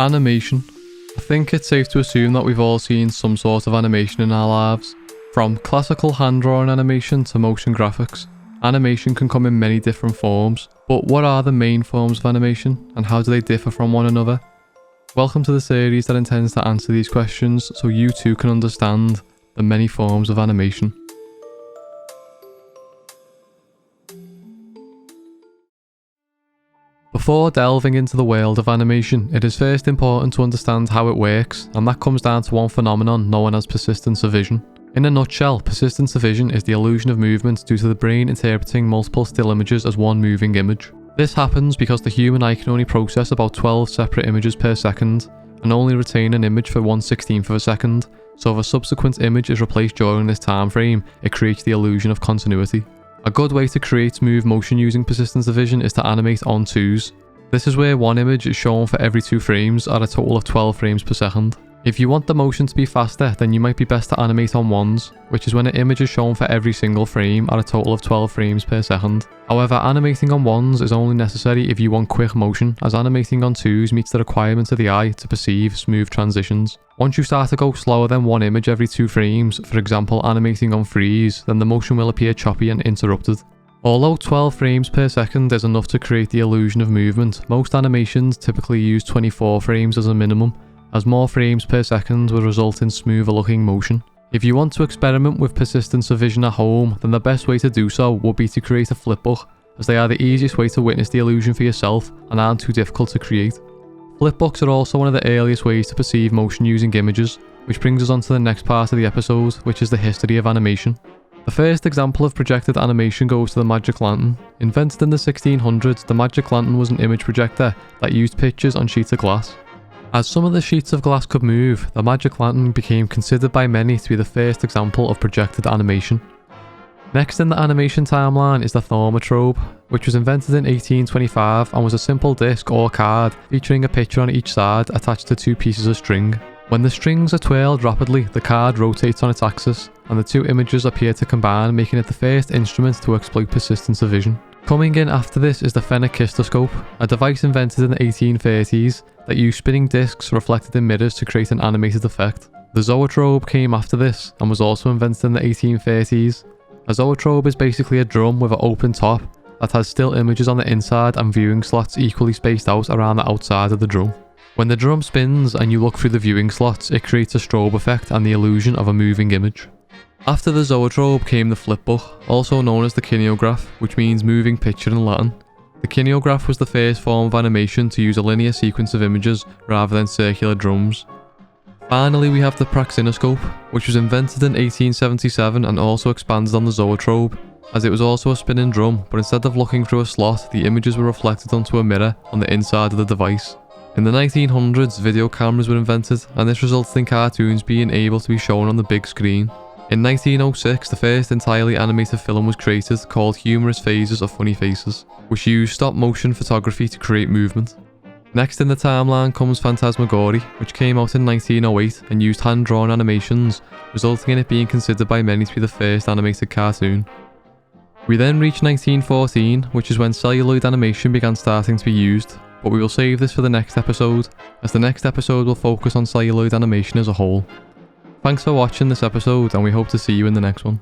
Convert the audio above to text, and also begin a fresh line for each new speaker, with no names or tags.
Animation. I think it's safe to assume that we've all seen some sort of animation in our lives. From classical hand-drawn animation to motion graphics, animation can come in many different forms. But what are the main forms of animation, and how do they differ from one another? Welcome to the series that intends to answer these questions so you too can understand the many forms of animation. Before delving into the world of animation, it is first important to understand how it works, and that comes down to one phenomenon known as persistence of vision. In a nutshell, persistence of vision is the illusion of movement due to the brain interpreting multiple still images as one moving image. This happens because the human eye can only process about 12 separate images per second, and only retain an image for 1/16 of a second, so if a subsequent image is replaced during this time frame, it creates the illusion of continuity. A good way to create smooth motion using persistence of vision is to animate on twos. This is where one image is shown for every 2 frames at a total of 12 frames per second. If you want the motion to be faster, then you might be best to animate on ones, which is when an image is shown for every single frame at a total of 12 frames per second. However, animating on ones is only necessary if you want quick motion, as animating on twos meets the requirements of the eye to perceive smooth transitions. Once you start to go slower than one image every 2 frames, for example animating on threes, then the motion will appear choppy and interrupted. Although 12 frames per second is enough to create the illusion of movement, most animations typically use 24 frames as a minimum, as more frames per second will result in smoother looking motion. If you want to experiment with persistence of vision at home, then the best way to do so would be to create a flipbook, as they are the easiest way to witness the illusion for yourself and aren't too difficult to create. Flipbooks are also one of the earliest ways to perceive motion using images, which brings us on to the next part of the episode, which is the history of animation. The first example of projected animation goes to the magic lantern. Invented in the 1600s, the magic lantern was an image projector that used pictures on sheets of glass. As some of the sheets of glass could move, the magic lantern became considered by many to be the first example of projected animation. Next in the animation timeline is the thaumatrope, which was invented in 1825 and was a simple disc or card featuring a picture on each side attached to 2 pieces of string. When the strings are twirled rapidly, the card rotates on its axis, and the 2 images appear to combine, making it the first instrument to exploit persistence of vision. Coming in after this is the phenakistoscope, a device invented in the 1830s that used spinning discs reflected in mirrors to create an animated effect. The zoetrope came after this and was also invented in the 1830s. A zoetrope is basically a drum with an open top that has still images on the inside and viewing slots equally spaced out around the outside of the drum. When the drum spins and you look through the viewing slots, it creates a strobe effect and the illusion of a moving image. After the zoetrope came the flipbook, also known as the kineograph, which means moving picture in Latin. The kineograph was the first form of animation to use a linear sequence of images rather than circular drums. Finally, we have the praxinoscope, which was invented in 1877 and also expanded on the zoetrope, as it was also a spinning drum, but instead of looking through a slot, the images were reflected onto a mirror on the inside of the device. In the 1900s, video cameras were invented, and this resulted in cartoons being able to be shown on the big screen. In 1906, the first entirely animated film was created called Humorous Phases of Funny Faces, which used stop-motion photography to create movement. Next in the timeline comes Phantasmagoria, which came out in 1908 and used hand-drawn animations, resulting in it being considered by many to be the first animated cartoon. We then reach 1914, which is when celluloid animation began starting to be used, but we will save this for the next episode, as the next episode will focus on celluloid animation as a whole. Thanks for watching this episode, and we hope to see you in the next one.